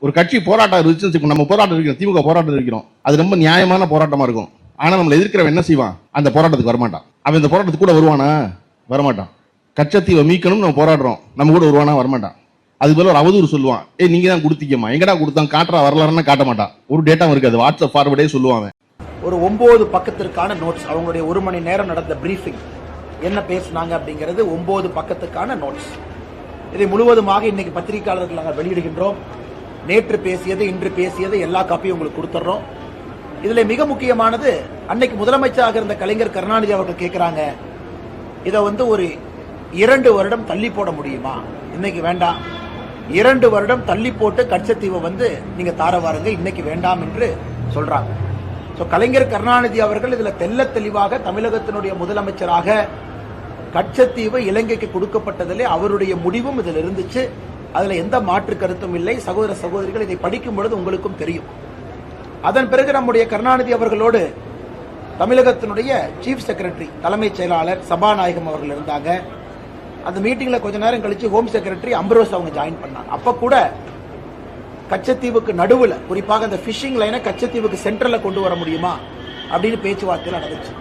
ஒரு கட்சி போராட்டம் இருந்துச்சு, நம்ம போராட்டம் இருக்கிறோம், திமுக போராட்டம் இருக்கிறோம், அது ரொம்ப நியாயமான போராட்டமா இருக்கும். ஆனா நம்மள எதிர்க்கிறவன் என்ன செய்வான்? அந்த போராட்டத்துக்கு வரமாட்டான். அவன் இந்த போராட்டத்துக்கு கூட வருவானா? வரமாட்டான். கச்சத்தீவை மீட்கணும் நம்ம போராடுறோம், நம்ம கூட வருவானா? வரமாட்டான். அது போல ஒரு அவதூறு சொல்லுவான், நீங்க தான் கொடுத்தீங்கம்மா, எங்கடா கொடுத்தான் காட்டுறா, வரலாறுன்னா காட்ட மாட்டான். ஒரு டேட்டாவும் இருக்காது, வாட்ஸ்அப் ஃபார்வர்டே சொல்லுவாங்க. ஒரு 9 பக்கத்திற்கான நோட்ஸ், அவங்களுடைய 1 மணி நேரம் நடந்த பிரீஃபிங், என்ன பேசினாங்க அப்படிங்கிறது 9 பக்கத்துக்கான நோட்ஸ். இதை முழுவதுமாக இன்னைக்கு பத்திரிகையாளர்கள் நாங்கள் வெளியிடுகின்றோம். நேற்று பேசியது, இன்று பேசியது எல்லா காப்பியும் உங்களுக்கு கொடுத்துறோம். இதுல மிக முக்கியமானது, அன்னைக்கு முதலமைச்சராக இருந்த கலைஞர் கருணாநிதி அவர்கள் கேட்கிறாங்க, இதை ஒரு 2 வருடம் தள்ளி போட முடியுமா? இன்னைக்கு வேண்டாம், 2 வருடம் தள்ளி போட்டு கச்சத்தீவை நீங்க தார வாருங்க, இன்னைக்கு வேண்டாம் என்று சொல்றாங்க. கலைஞர் கருணாநிதி அவர்கள் இதுல தெல்ல தெளிவாக தமிழகத்தினுடைய முதலமைச்சராக கச்சத்தீவு இலங்கைக்கு கொடுக்கப்பட்டதிலே அவருடைய முடிவும் இதில் இருந்துச்சு. அதுல எந்த மாற்று கருத்தும் இல்லை. சகோதர சகோதரிகள், இதை படிக்கும் பொழுது உங்களுக்கும் தெரியும். அதன் பிறகு நம்முடைய கருணாநிதி அவர்களோடு தமிழகத்தினுடைய சீஃப் செக்ரட்டரி, தலைமைச் செயலாளர் சபாநாயகம் அவர்கள் இருந்தாங்க. அந்த மீட்டிங்ல கொஞ்ச நேரம் கழிச்சு ஹோம் செக்ரட்டரி அம்பரோஸ் அவங்க ஜாயின் பண்ணாங்க. அப்ப கூட கச்சத்தீவுக்கு நடுவுல, குறிப்பாக அந்த பிஷிங் லைனை கச்சத்தீவுக்கு சென்ட்ரல்ல கொண்டு வர முடியுமா அப்படின்னு பேச்சுவார்த்தை நடந்துச்சு.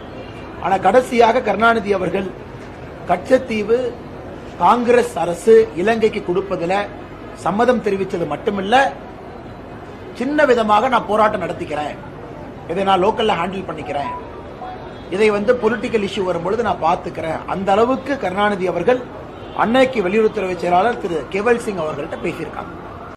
ஆனா கடைசியாக கருணாநிதி அவர்கள் கச்சத்தீவு காங்கிரஸ் அரசு இலங்கைக்கு கொடுப்பதில் சம்மதம் தெரிவித்தது மட்டுமில்ல, சின்ன விதமாக நான் போராட்டம் நடத்திக்கிறேன், இதை நான் லோக்கல்ல ஹேண்டில் பண்ணிக்கிறேன், இதை பொலிட்டிக்கல் இஷ்யூ வரும்பொழுது நான் பார்த்துக்கிறேன், அந்த அளவுக்கு கருணாநிதி அவர்கள் அன்னைக்கு வெளியுறவுத்துறை செயலாளர் திரு கேவல் சிங் அவர்கள்ட்ட பேசியிருக்காங்க.